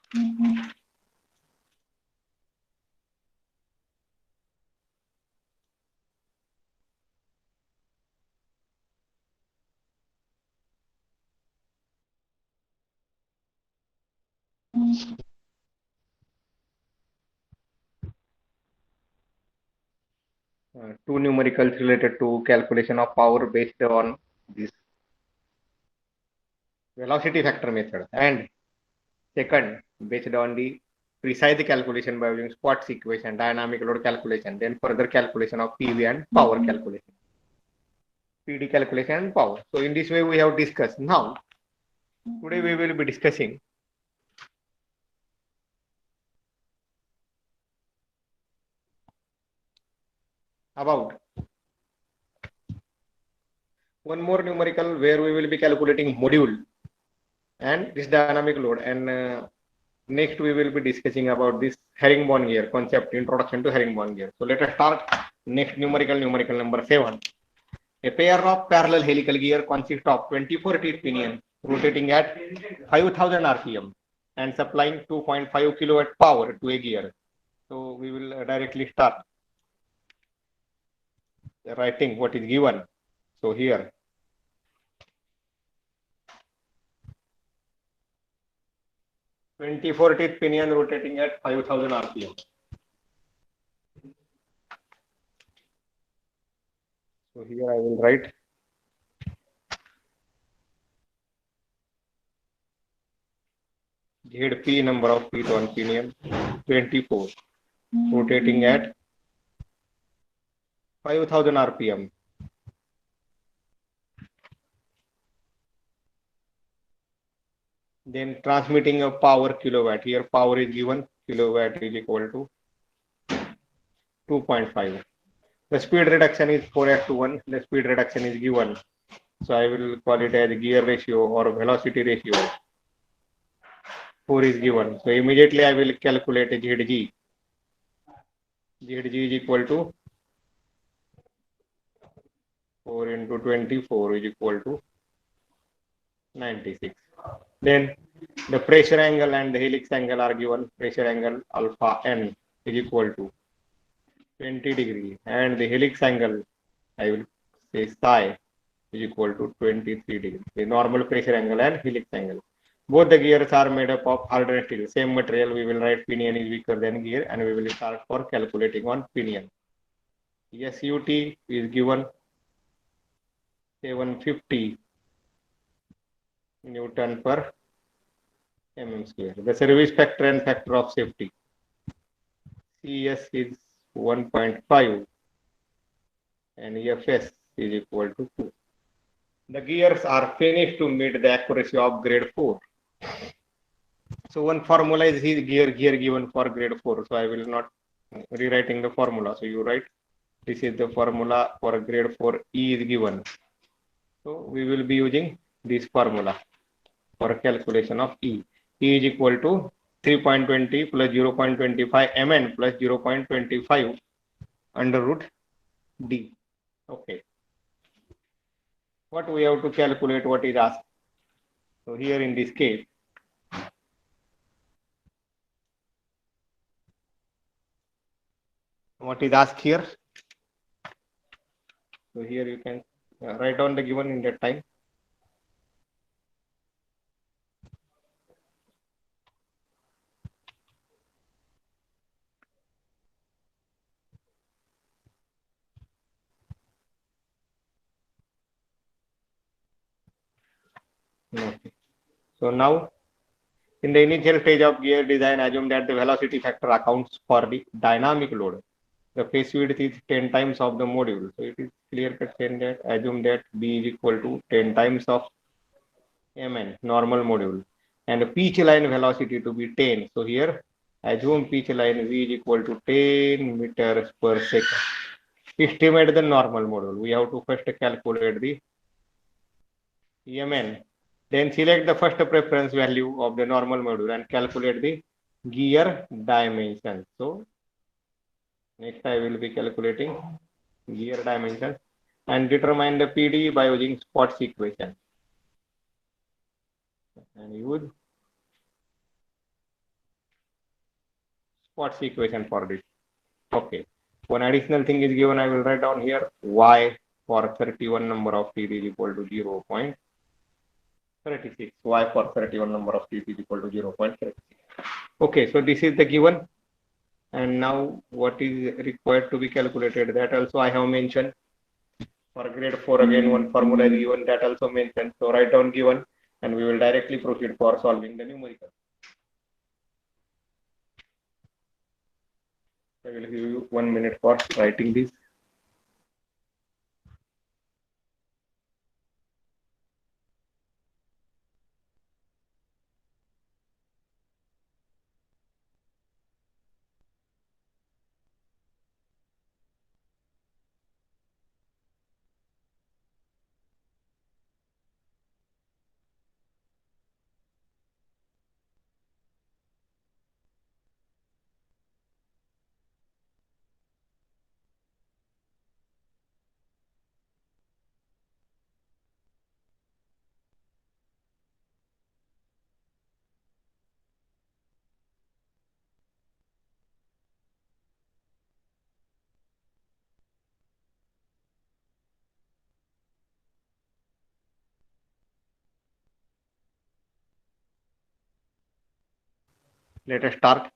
Two numericals related to calculation of power based on this velocity factor method, and second based on the precise calculation by using Squat's equation, dynamic load calculation, then further calculation of PV and power calculation, PD calculation and power. So in this way we have discussed. Now today we will be discussing about one more numerical where we will be calculating module and this dynamic load, and next we will be discussing about this herringbone gear concept, introduction to herringbone gear. So let us start. Next numerical number 7. A pair of parallel helical gear consists of 24 teeth pinion rotating at 5000 rpm and supplying 2.5 kilowatt power to a gear. So we will directly start writing what is given. So here 24 teeth pinion rotating at 5000 rpm. So here I will write ZP number of teeth on pinion 24 rotating at 5000 rpm. Then transmitting a power kilowatt. Here power is given, kilowatt is equal to 2.5. The speed reduction is 4:1. The speed reduction is given. So I will call it as gear ratio or velocity ratio. 4 is given. So immediately I will calculate ZG. ZG is equal to 4 into 24 is equal to 96. Then the pressure angle and the helix angle are given. Pressure angle alpha n is equal to 20 degree, and the helix angle I will say psi is equal to 23 degree. The normal pressure angle and helix angle. Both the gears are made up of hardened steel. Same material. We will write pinion is weaker than gear, and we will start for calculating on pinion. SUT is given 750 Newton per mm square. The service factor and factor of safety. CS is 1.5 and FS is equal to 2. The gears are finished to meet the accuracy of grade 4. So one formula is gear given for grade 4. So I will not rewriting the formula. So you write this is the formula for grade 4. E is given. So we will be using this formula for calculation of E. E is equal to 3.20 plus 0.25 mn plus 0.25 under root D. Okay. What we have to calculate, what is asked. So here in this case, what is asked here. So here you can write down the given in that time. Okay. So now, in the initial stage of gear design, assume that the velocity factor accounts for the dynamic load. The phase width is 10 times of the module. So it is clear cut saying that assume that B is equal to 10 times of Mn, normal module, and the pitch line velocity to be 10. So here, assume pitch line V is equal to 10 meters per second. Estimate the normal module. We have to first calculate the Mn. Then select the first preference value of the normal module and calculate the gear dimension. So next I will be calculating gear dimension and determine the PD by using Squat's equation. And use What's the equation for this? Okay. One additional thing is given. I will write down here y for 31 number of teeth is equal to 0.36. Y for 31 number of teeth is equal to 0.36. Okay. So this is the given. And now what is required to be calculated, that also I have mentioned. For grade 4 again one formula is given, that also mentioned. So write down given and we will directly proceed for solving the numerical. I will give you 1 minute for writing this. Let us start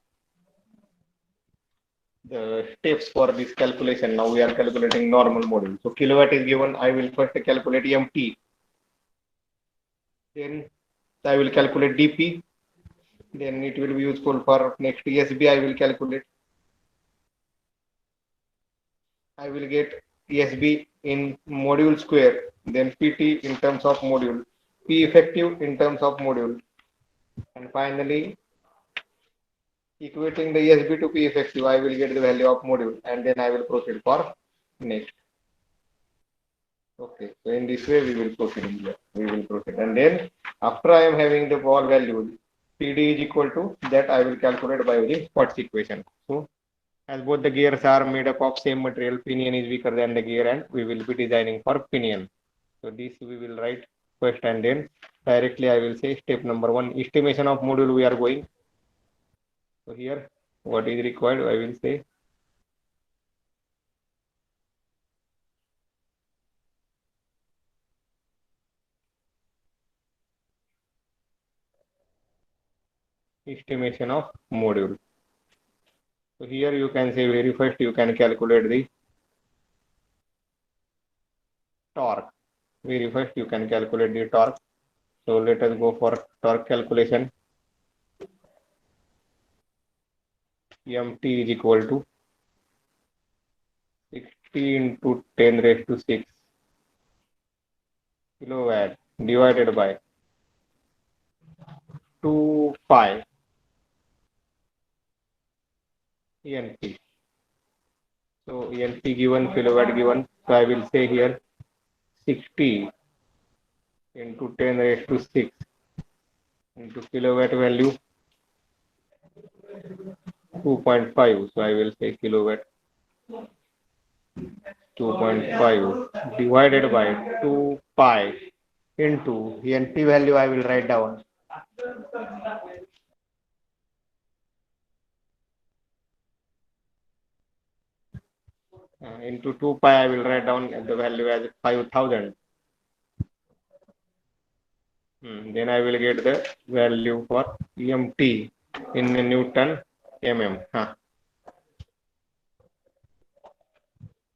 the steps for this calculation. Now we are calculating normal module. So kilowatt is given. I will first calculate MT. Then I will calculate DP. Then it will be useful for next ESB. I will calculate. I will get ESB in module square. Then PT in terms of module. P effective in terms of module. And finally, equating the ESB to P effective, I will get the value of module and then I will proceed for next. Okay, so in this way we will proceed here. We will proceed. And then after I am having the ball value, PD is equal to that I will calculate by using Potts equation. So as both the gears are made up of same material, pinion is weaker than the gear and we will be designing for pinion. So this we will write first and then directly I will say step number 1, estimation of module we are going. So here what is required, I will say estimation of module. So here you can say very first you can calculate the torque. Very first you can calculate the torque. So let us go for torque calculation. MT is equal to 60 into 10 raised to 6 kilowatt divided by 2 pi NP. So NP given, kilowatt given. So I will say here 60 into 10 raised to 6 into kilowatt value 2.5. So I will say kilowatt 2.5 divided by 2 pi into NP value I will write down into 2 pi I will write down the value as 5000. Then I will get the value for MT in Newton mm.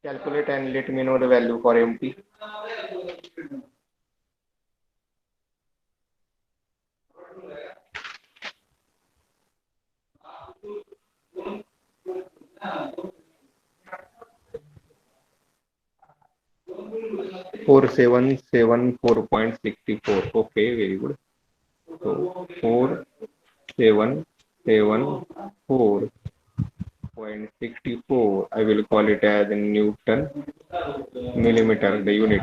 Calculate and let me know the value for MT. Four seven seven 4.64. Okay, very good. So 4774.64. I will call it as Newton millimeter, the unit.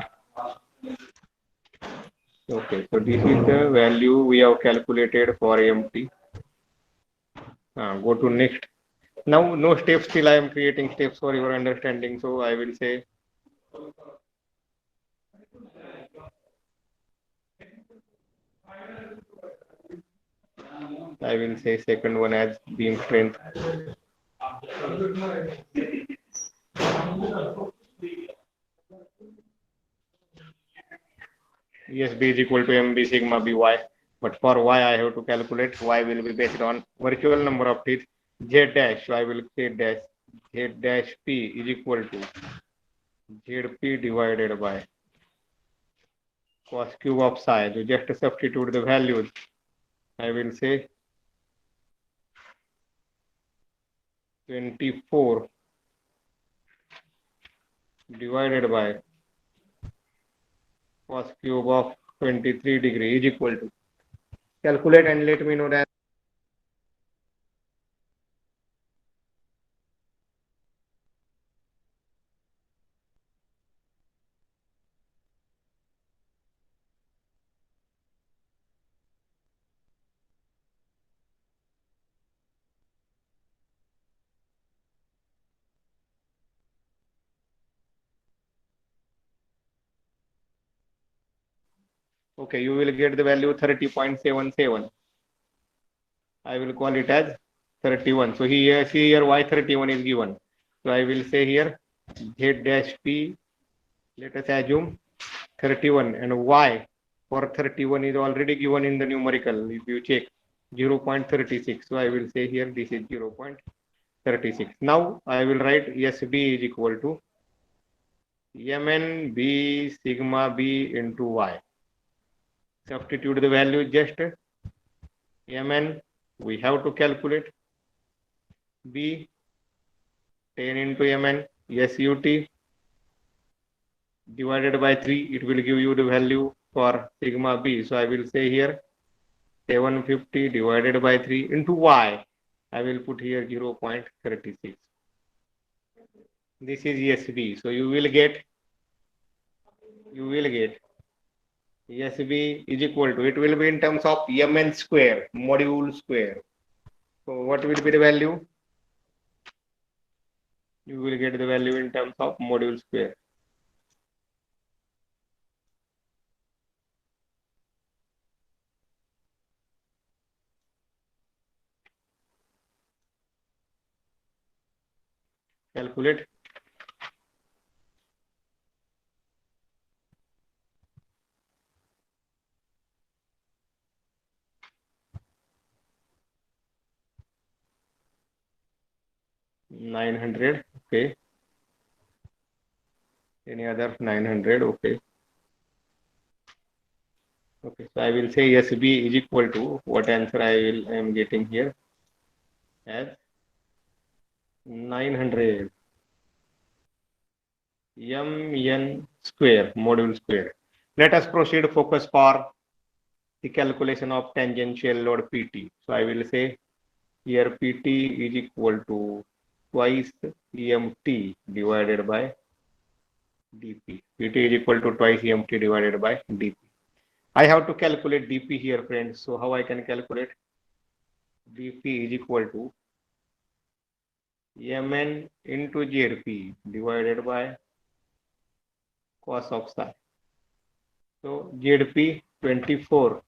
Okay, so this is the value we have calculated for MT. Go to next. Now, no steps till I am creating steps for your understanding. So I will say second one as beam strength. Yes, B is equal to MB sigma By. But for Y, I have to calculate Y will be based on virtual number of teeth. Z dash, so I will say dash Z dash P is equal to ZP divided by cos cube of psi. So just substitute the values. I will say 24 divided by cos cube of 23 degree is equal to. Calculate and let me know that. Okay, you will get the value 30.77. I will call it as 31. So here Y31 is given. So I will say here Z dash P, let us assume 31, and Y for 31 is already given in the numerical. If you check 0.36. So I will say here this is 0.36. Now I will write SB is equal to Mn B sigma B into Y. Substitute the value just Mn, we have to calculate B 10 into Mn SUT divided by 3, it will give you the value for sigma B. So I will say here 750 divided by 3 into Y. I will put here 0.36. This is SB. So you will get SB is equal to, it will be in terms of Mn square, module square. So what will be the value? You will get the value in terms of module square. Calculate. $900. Okay. Any other 900? Okay. Okay. So I will say SB is equal to what answer I am getting here as 900 Mn square, module square. Let us proceed focus for the calculation of tangential load PT. So I will say here PT is equal to twice EMT divided by dP. PT is equal to twice EMT divided by dP. I have to calculate dP here, friends. So how I can calculate? dP is equal to Mn into ZP divided by cos of psi. So ZP 24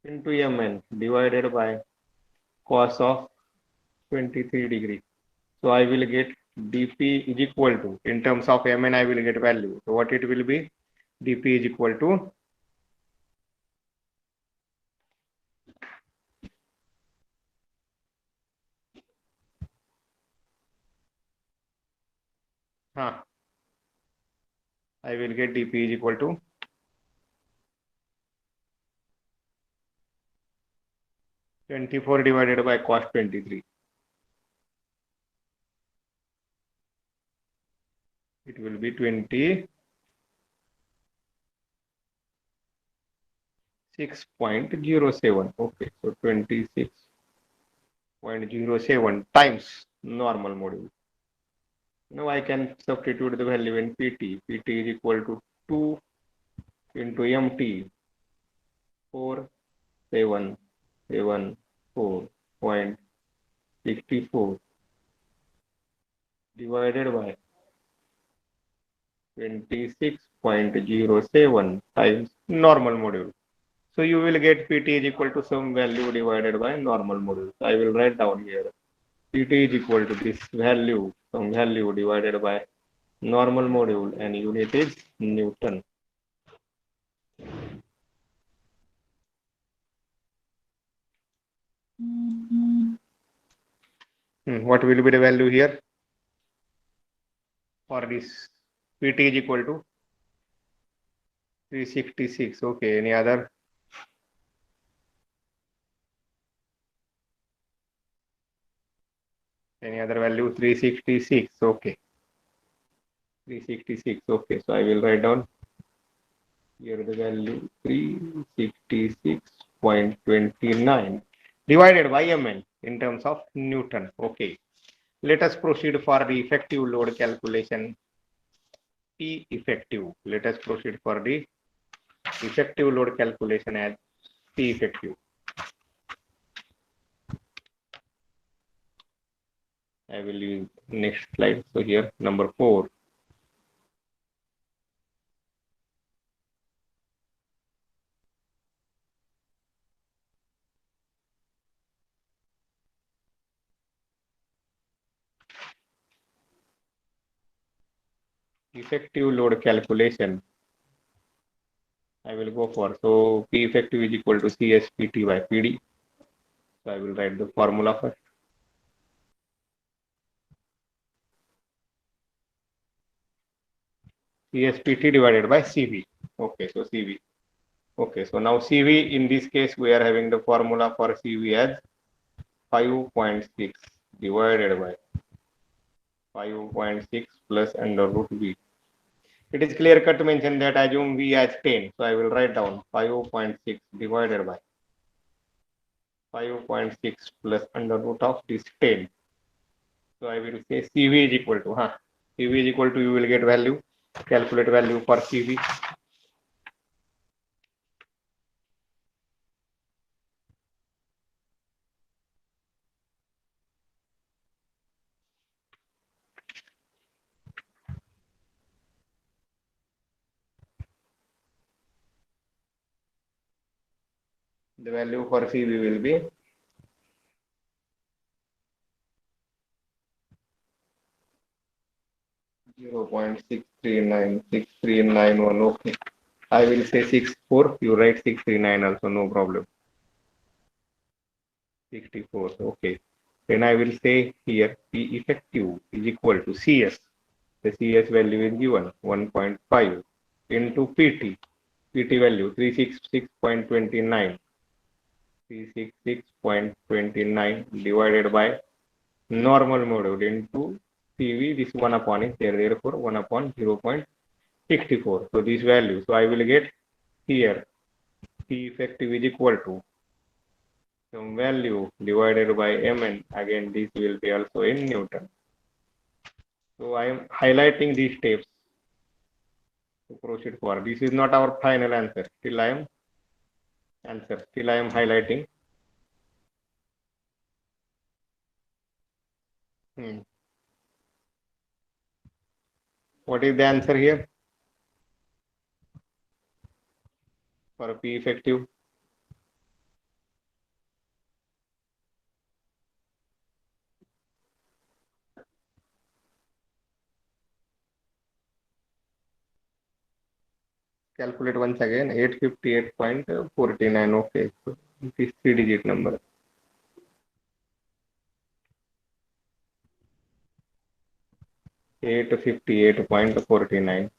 into Mn divided by cos of 23 degree. So I will get dP is equal to, in terms of Mn I will get value. So what it will be? dP is equal to I will get dP is equal to 24 divided by cos 23. It will be 26.07. Okay, so 26.07 times normal module. Now I can substitute the value in PT. PT is equal to 2 into MT 4774.64 divided by 26.07 times normal module. So you will get PT is equal to some value divided by normal module. I will write down here Pt is equal to this value, some value divided by normal module, and unit is Newton. What will be the value here for this? Pt is equal to 366. Okay, any other? Any other value? 366. Okay. 366. Okay, so I will write down here the value 366.29 divided by Mn in terms of Newton. Okay. Let us proceed for the effective load calculation. P effective. Let us proceed for the effective load calculation as P effective. I will use next slide. So here number 4. Effective load calculation. I will go for, so P effective is equal to CSPT by PD. So I will write the formula first. CSPT divided by CV. Okay, so CV. Okay, so now CV, in this case, we are having the formula for CV as 5.6 divided by 5.6 plus under root V. It is clear cut to mention that assume V as 10. So I will write down 5.6 divided by 5.6 plus under root of this 10. So I will say CV is equal to, CV is equal to, you will get value, calculate value for CV. The value for CV will be 0.639639. Okay. I will say 64. You write 639 also, no problem. 64. Okay. Then I will say here P effective is equal to CS. The CS value is given 1.5 into PT. PT value 366.29. 366.29 divided by normal module into CV. This 1 upon is there, therefore 1 upon 0.64. So this value. So I will get here P effective is equal to some value divided by Mn. Again, this will be also in Newton. So I am highlighting these steps to proceed for. This is not our final answer. Still I am highlighting. What is the answer here for P effective? Calculate once again. 858.49. Okay, so this is 3-digit number. 858.49.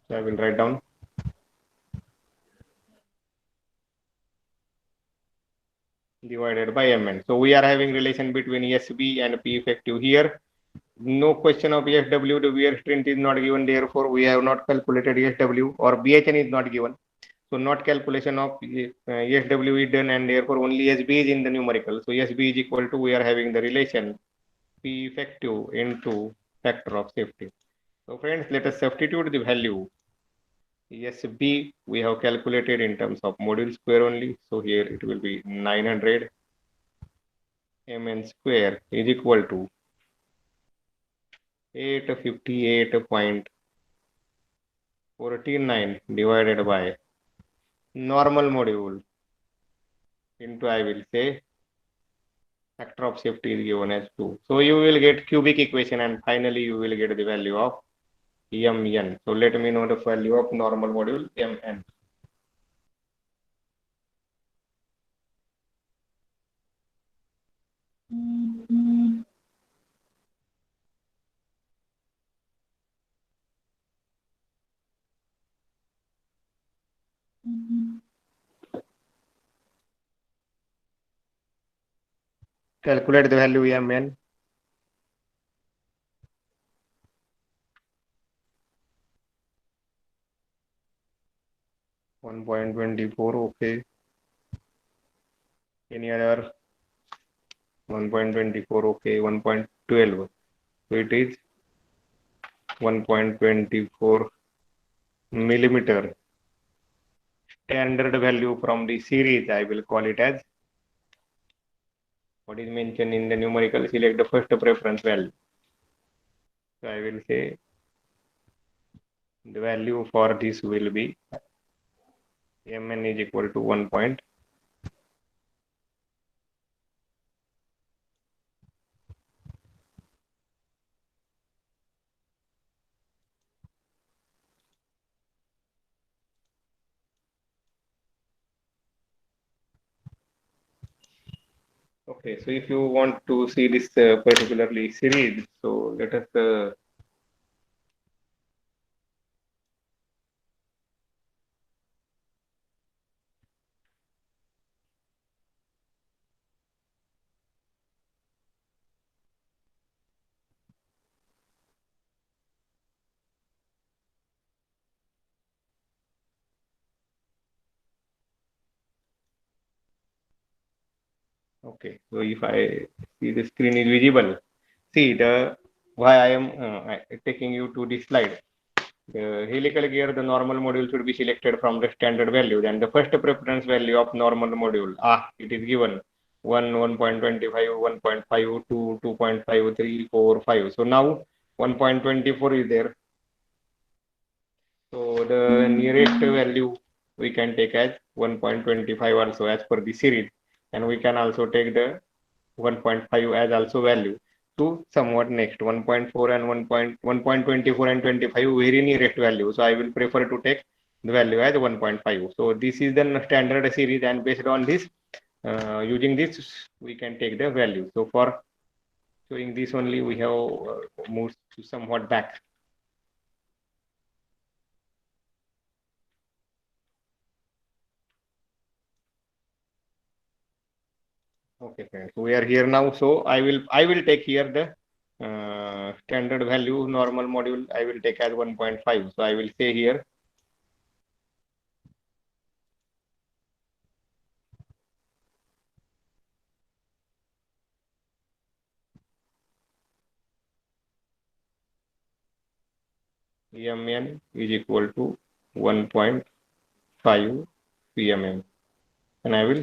So I will write down divided by Mn. So we are having relation between SB and P effective here. No question of SW. The wear strength is not given. Therefore, we have not calculated SW, or BHN is not given. So not calculation of SW is done, and therefore only SB is in the numerical. So SB is equal to, we are having the relation P effective into factor of safety. So friends, let us substitute the value. SB we have calculated in terms of module square only. So here it will be 900 Mn square is equal to 858.49 49 divided by normal module into, I will say, factor of safety is given as 2. So you will get cubic equation and finally you will get the value of Mn. So let me know the value of normal module Mn. Calculate the value Mn. 1.24. Okay. Any other? 1.24. Okay. 1.12. So it is 1.24 millimeter. Standard value from the series, I will call it as what is mentioned in the numerical. Select the first preference value. So I will say the value for this will be Mn is equal to 1. Okay, so if you want to see this particularly series, so let us okay. So if I see the screen is visible, see the why I am taking you to this slide. The helical gear, the normal module should be selected from the standard value. Then the first preference value of normal module, it is given 1, 1.25, 1.5, 2, 2.5, 3, 4, 5. So now 1.24 is there. So the nearest value we can take as 1.25 also as per the series. And we can also take the 1.5 as also value to somewhat next 1.4 and 1.24 and 25 very nearest value. So I will prefer to take the value as 1.5. So this is the standard series, and based on this, using this, we can take the value. So for showing this only, we have moved to somewhat back. Okay, friends. We are here now. So I will take here the standard value normal module. I will take as 1.5. So I will say here Mn is equal to 1.5 pmm, and I will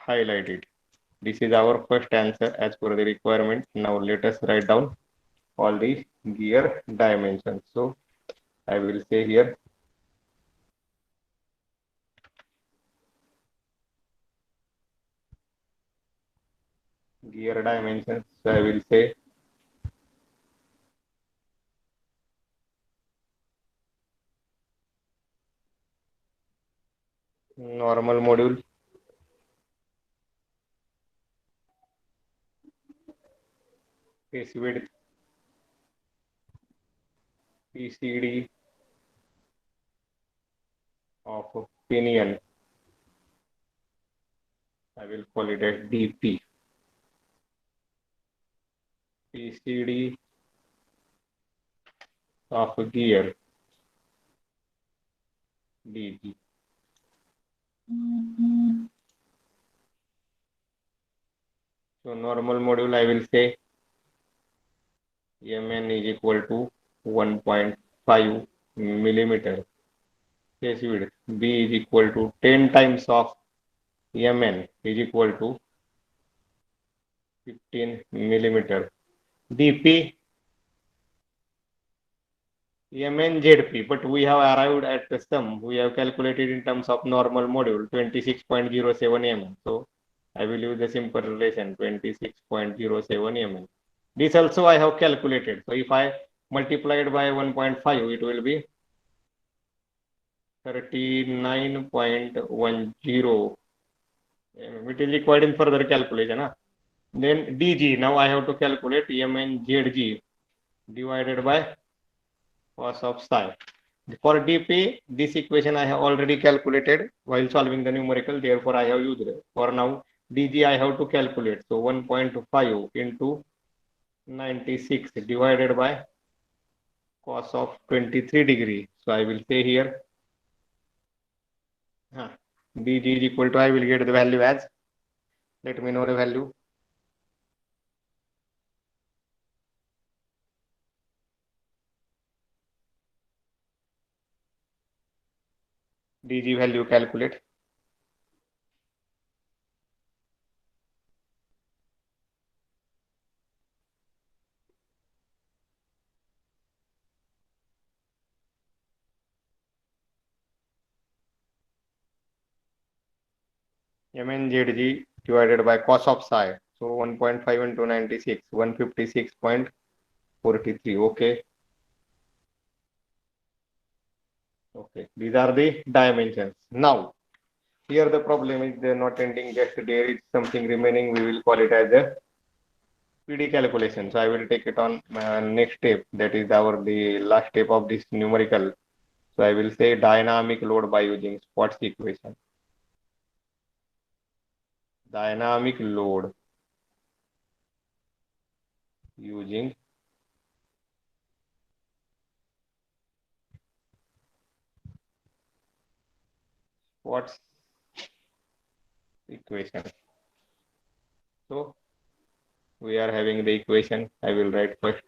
highlight it. This is our first answer as per the requirement. Now let us write down all these gear dimensions. So I will say here gear dimensions. So I will say normal module, face width, PCD of pinion. I will call it as DP. PCD of gear, DG. So normal module, I will say Mn is equal to 1.5 millimeter. Face width B is equal to 10 times of Mn is equal to 15 millimeter. DP Mn ZP, but we have arrived at the sum. We have calculated in terms of normal module 26.07 mm. So I will use the simple relation 26.07 mm. This also I have calculated. So if I multiply it by 1.5, it will be 39.10 mm. It is required in further calculation. Huh? Then DG, now I have to calculate MnZg divided by cos of psi. For dp, this equation I have already calculated while solving the numerical, therefore I have used it. For now, dg I have to calculate. So 1.5 into 96 divided by cos of 23 degree. So I will say here, dg is equal to, I will get the value as, let me know the value. dg value calculate. MnZg divided by cos of psi. So 1.5 into 96, 156.43. Okay. Okay. These are the dimensions. Now, here the problem is not ending just there is something remaining. We will call it as a PD calculation. So I will take it on next step. That is the last step of this numerical. So I will say dynamic load by using Squat's equation. Dynamic load using Squat's equation. So we are having the equation. I will write first.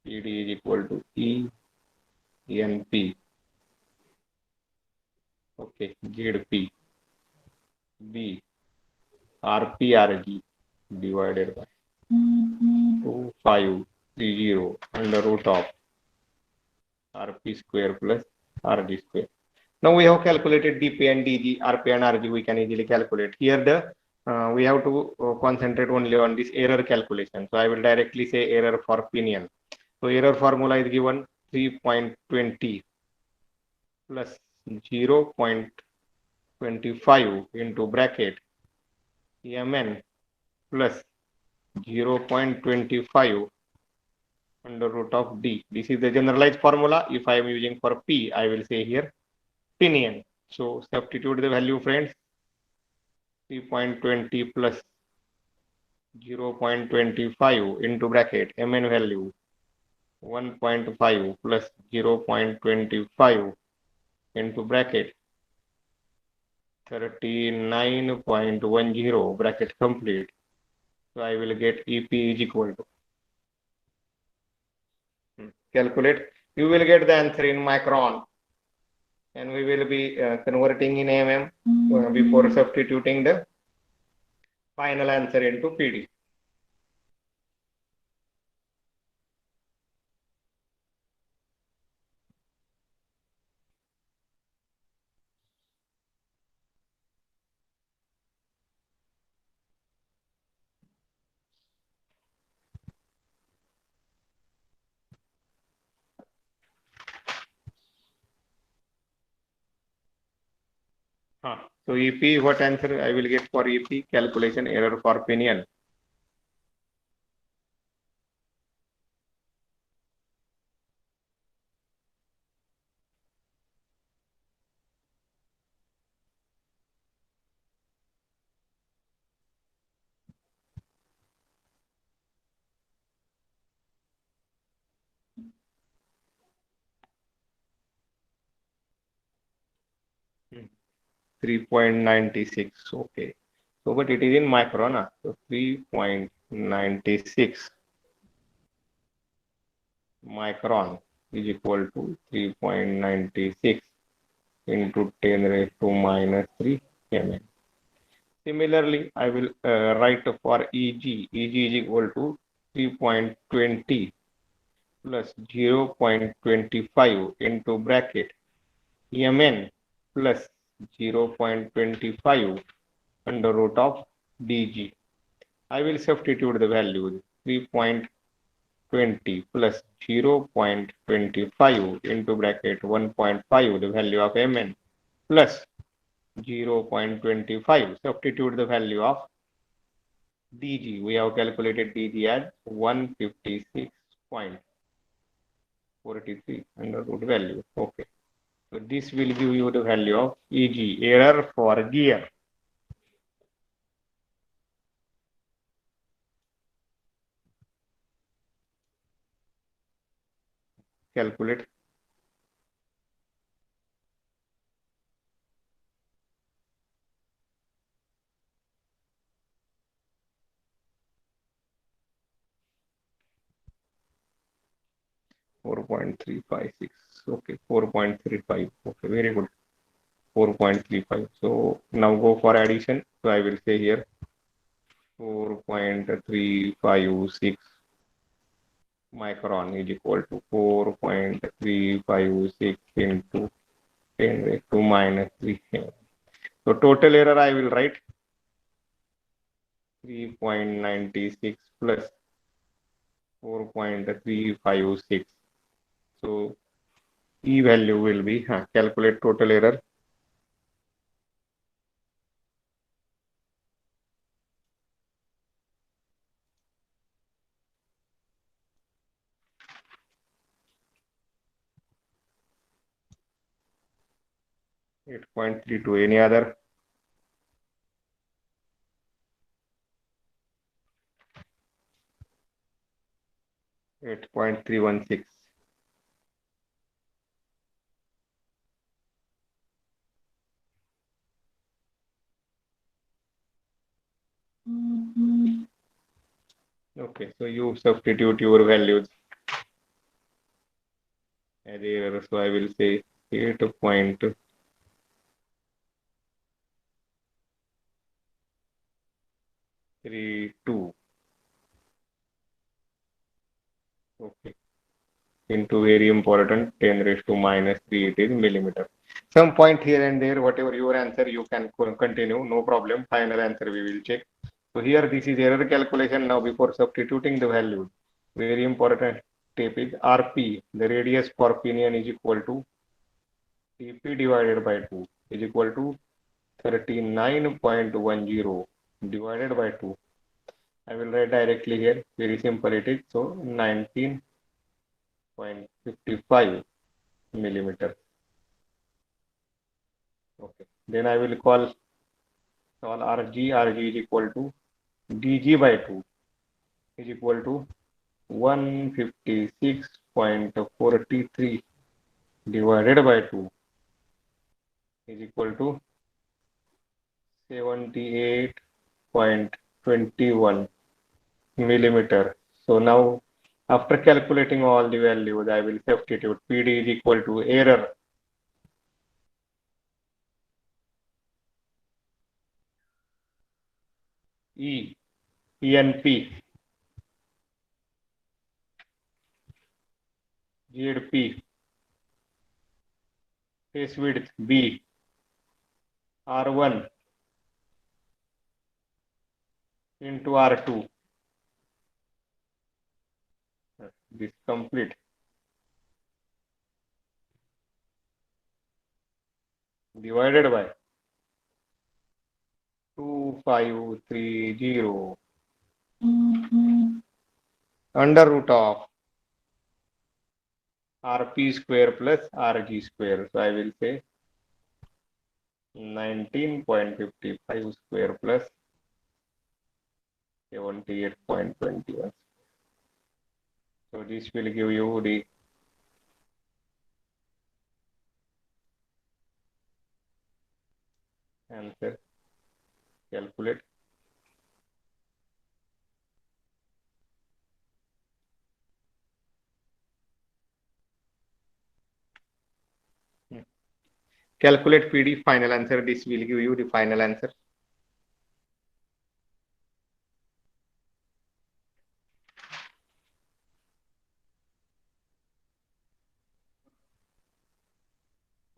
PD is equal to E NP. Okay, ZP B RPRG divided by 2530 under root of Rp square plus Rg square. Now we have calculated dp and dg, Rp and Rg we can easily calculate. Here the we have to concentrate only on this error calculation. So I will directly say error for pinion. So error formula is given 3.20 plus 0.25 into bracket Mn plus 0.25 under root of D. This is the generalized formula. If I am using for P, I will say here pinion. So substitute the value, friends. 3.20 plus 0.25 into bracket Mn value 1.5 plus 0.25 into bracket 39.10 bracket complete. So I will get EP is equal to calculate. You will get the answer in micron, and we will be converting in mm before substituting the final answer into PD. So EP, what answer I will get for EP? Calculation error for pinion. Hmm. 3.96. Okay. So, but it is in micron. So 3.96 micron is equal to 3.96 into 10 raised to minus 3 mm. Similarly, I will write for EG. EG is equal to 3.20 plus 0.25 into bracket Mn plus 0.25 under root of dg. I will substitute the value 3.20 plus 0.25 into bracket 1.5, the value of Mn, plus 0.25. Substitute the value of dg. We have calculated dg as 156.43 under root value. Okay. So this will give you the value of EG, error for gear. Calculate. Four point three five six. Okay, 4.35. Okay, very good. 4.35. So now go for addition. So I will say here 4.356 micron is equal to 4.356 into 10 raised to minus 3. So total error I will write 3.96 plus 4.356. So E value will be calculate total error. Eight 8.32. Any other? Eight 8.316. Okay, so you substitute your values as error. So I will say 8.32. Okay. Into very important 10 raised to minus 3, it is millimeter. Some point here and there, whatever your answer, you can continue, no problem. Final answer we will check. So here this is error calculation. Now before substituting the value, very important step is RP. The radius for pinion is equal to TP divided by 2 is equal to 39.10 divided by 2. I will write directly here. Very simple it is. So 19.55 millimeter. Okay. Then I will call RG. RG is equal to DG by 2 is equal to 156.43 divided by 2 is equal to 78.21 millimeter. So now after calculating all the values, I will substitute PD is equal to error E, ENP, ZP, phase width B, R1 into R2. This complete divided by 2530 under root of RP square plus RG square. So I will say 19.55 square plus 78.21. So this will give you the answer. Calculate. Calculate PD final answer. This will give you the final answer.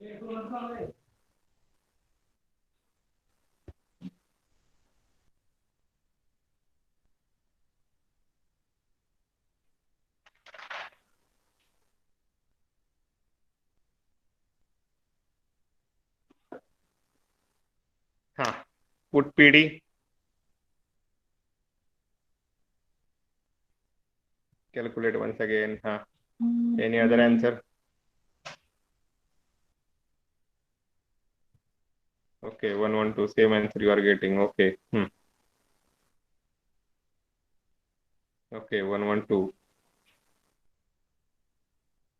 हाँ, put PD, calculate once again. हाँ, any other answer? Okay, 112, same answer you are getting. Okay. Okay, 112.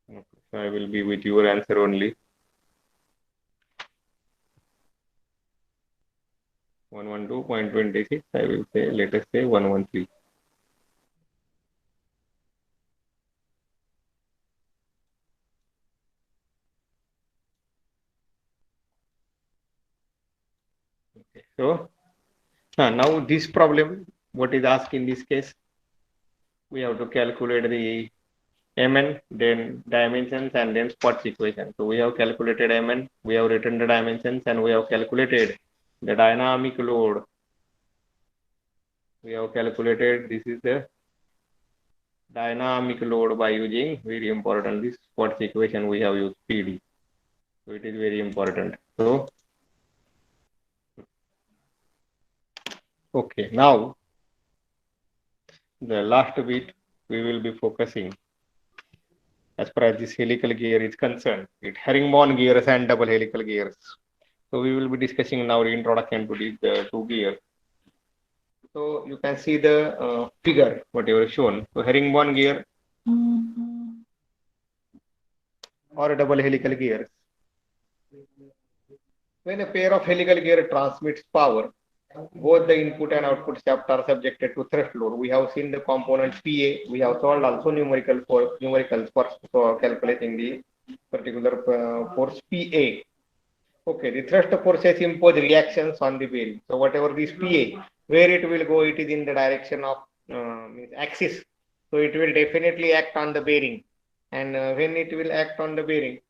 Okay. So I will be with your answer only. 112.26. I will say, let us say 113. Okay. So now this problem, what is asked in this case? We have to calculate the Mn, then dimensions, and then Squat's equation. So we have calculated Mn, we have written the dimensions, and we have calculated the dynamic load. We have calculated this is the dynamic load by using, very important, this Squat's equation. We have used PD. So it is very important. So okay, now the last bit we will be focusing as far as this helical gear is concerned, it herringbone gears and double helical gears. So we will be discussing now the introduction to these two gears. So you can see the figure whatever shown. So herringbone gear or double helical gears. When a pair of helical gear transmits power, both the input and output shaft are subjected to thrust load. We have seen the component PA. We have solved also numericals for calculating the particular force PA. Okay, the thrust forces impose reactions on the bearing. So whatever this PA, where it will go, it is in the direction of axis. So it will definitely act on the bearing. And when it will act on the bearing,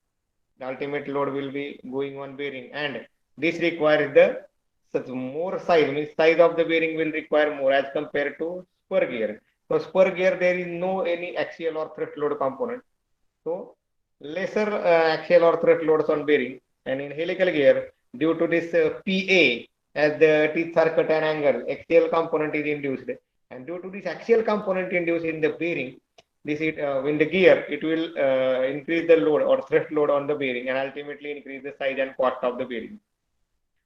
the ultimate load will be going on bearing. And this requires the more size, means size of the bearing will require more as compared to spur gear. So spur gear, there is no any axial or thrust load component. So lesser axial or thrust loads on bearing, and in helical gear, due to this PA, as the teeth are cut an angle, axial component is induced, and due to this axial component induced in the bearing, this is in the gear, it will increase the load or thrust load on the bearing, and ultimately increase the size and cost of the bearing.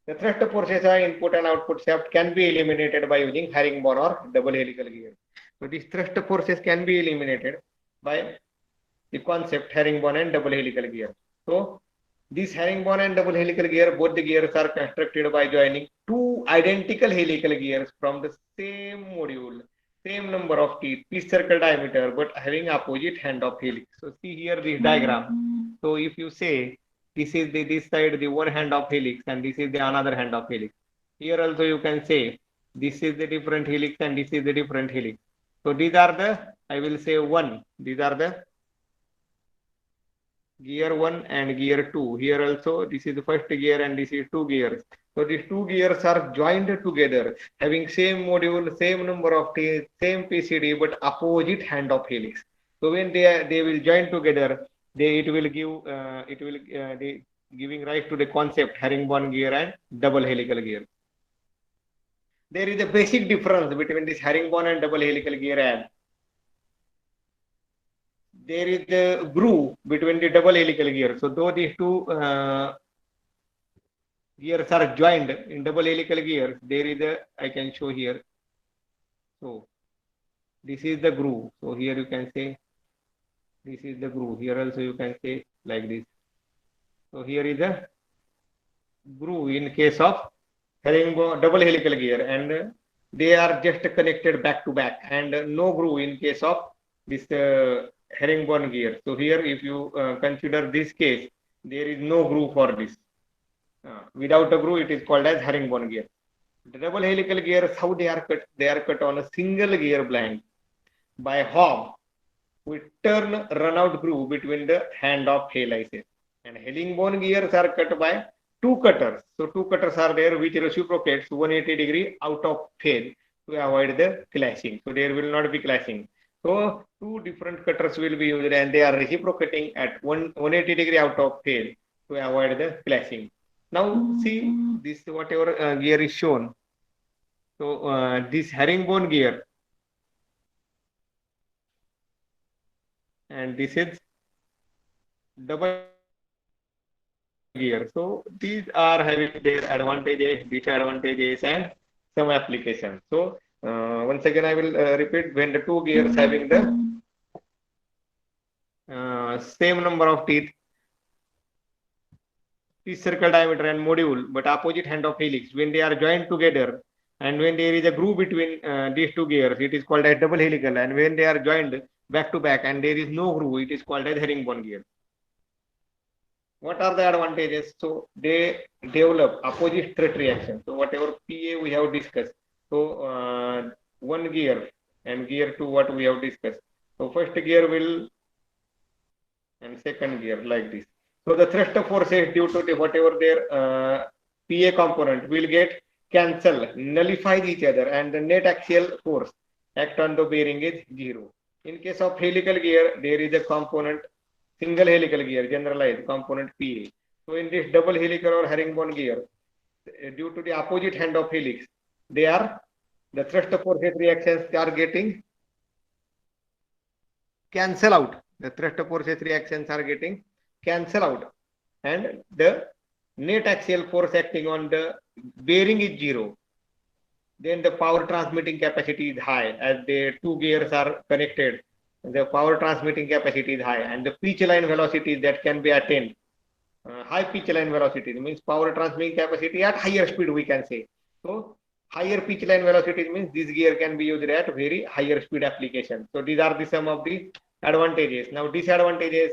The thrust forces on input and output shaft can be eliminated by using herringbone or double helical gear. So these thrust forces can be eliminated by the concept herringbone and double helical gear. So this herringbone and double helical gear, both the gears are constructed by joining two identical helical gears from the same module, same number of teeth, each circle diameter, but having opposite hand of helix. So see here this diagram. So if you say this is this side the one hand of helix and this is the another hand of helix. Here also you can say this is the different helix and this is the different helix. So these are the, I will say one, these are the gear 1 and gear 2. Here also this is the first gear and this is two gears. So these two gears are joined together, having same module, same number of teeth, same PCD, but opposite hand of helix. So when they will join together, it will give giving rise to the concept herringbone gear and double helical gear. There is a basic difference between this herringbone and double helical gear, and there is the groove between the double helical gear. So though these two gears are joined in double helical gears, there is a, I can show here. So this is the groove. So here you can say this is the groove. Here also you can say like this. So here is a groove in case of herringbone double helical gear, and they are just connected back to back, and no groove in case of this herringbone gear. So here if you consider this case, there is no groove for this. Without a groove, it is called as herringbone gear. The double helical gears, how they are cut? They are cut on a single gear blank by Hobb. We turn runout groove between the hand of helices, And herringbone gears are cut by two cutters. So two cutters are there which reciprocates 180-degree out of phase to avoid the clashing. So there will not be clashing. So two different cutters will be used and they are reciprocating at 180-degree out of phase to avoid the clashing. Now see this whatever gear is shown. So this herringbone gear and this is double gear. So these are having their advantages, disadvantages, and some applications. So once again, I will repeat when the two gears having the same number of teeth, each circle diameter and module, but opposite hand of helix, when they are joined together, and when there is a groove between these two gears, it is called as double helical. And when they are joined back to back and there is no groove, it is called as herringbone gear. What are the advantages? So they develop opposite straight reaction. So whatever PA we have discussed. So one gear and gear two what we have discussed. So first gear will and second gear like this. So the thrust forces due to the whatever their PA component will get cancel, nullify each other, and the net axial force act on the bearing is zero. In case of helical gear, there is a component single helical gear, generalized component PA. So in this double helical or herringbone gear, due to the opposite hand of helix, they are the thrust forces reactions are getting cancel out. The thrust forces reactions are getting cancel out, and the net axial force acting on the bearing is zero. Then the power transmitting capacity is high as the two gears are connected. The power transmitting capacity is high, and the pitch line velocities that can be attained. High pitch line velocity means power transmitting capacity at higher speed, we can say. So higher pitch line velocity means this gear can be used at very higher speed application. So these are the some of the advantages. Now disadvantages,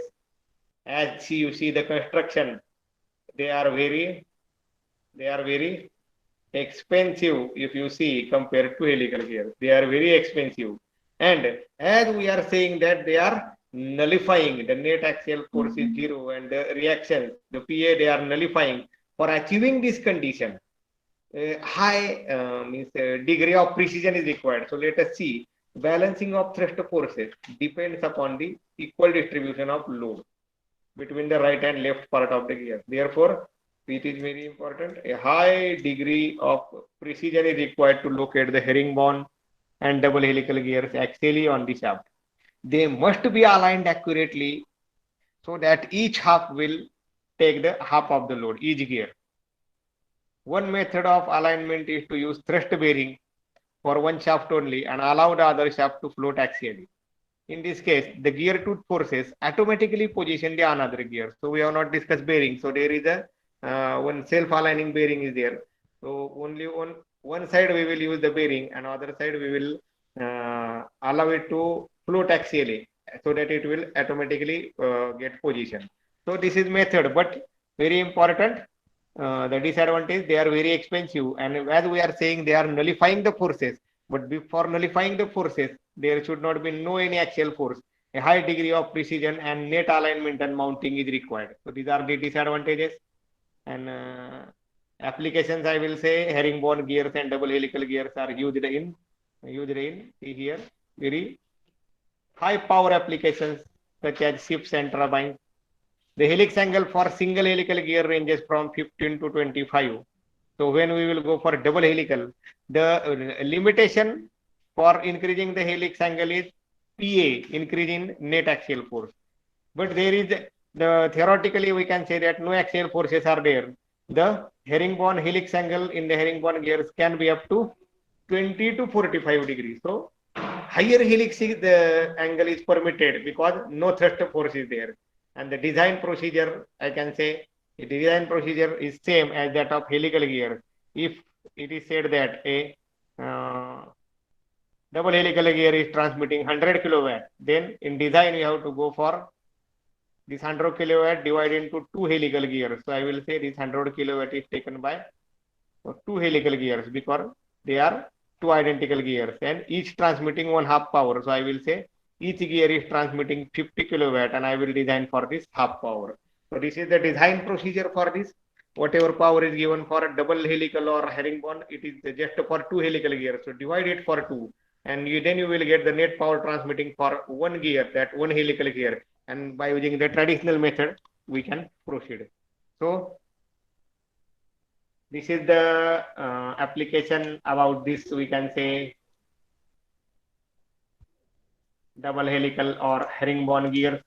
as you see the construction, they are very expensive if you see compared to helical gear. They are very expensive. And as we are saying that they are nullifying, the net axial force is zero and the reaction, the PA, they are nullifying. For achieving this condition, high means degree of precision is required. So let us see, balancing of thrust forces depends upon the equal distribution of load between the right and left part of the gear. Therefore, it is very important. A high degree of precision is required to locate the herringbone and double helical gears axially on the shaft. They must be aligned accurately so that each half will take the half of the load, each gear. One method of alignment is to use thrust bearing for one shaft only and allow the other shaft to float axially. In this case, the gear tooth forces automatically position the another gear. So we have not discussed bearing. So there is a one self-aligning bearing is there. So only on one side we will use the bearing and other side we will allow it to float axially so that it will automatically get position. So this is method, but very important. The disadvantage, they are very expensive, and as we are saying, they are nullifying the forces. But before nullifying the forces, there should not be no any axial force. A high degree of precision and net alignment and mounting is required. So these are the disadvantages. And applications, I will say, herringbone gears and double helical gears are used in see here very high power applications such as ships and turbines. The helix angle for single helical gear ranges from 15 to 25. So when we will go for double helical, the limitation for increasing the helix angle is PA, increasing net axial force. But there is the theoretically we can say that no axial forces are there. The herringbone helix angle in the herringbone gears can be up to 20 to 45 degrees. So higher helix the angle is permitted because no thrust force is there. And the design procedure, I can say, the design procedure is same as that of helical gear. If it is said that a double helical gear is transmitting 100 kilowatt, then in design you have to go for this 100 kilowatt divided into two helical gears. So I will say this 100 kilowatt is taken by two helical gears because they are two identical gears and each transmitting one half power. So I will say each gear is transmitting 50 kilowatt and I will design for this half power. So this is the design procedure for this. Whatever power is given for a double helical or herringbone, it is just for 2 helical gears. So divide it for 2, and then you will get the net power transmitting for one gear, that one helical gear. And by using the traditional method, we can proceed. So this is the application about this, we can say, double helical or herringbone gears.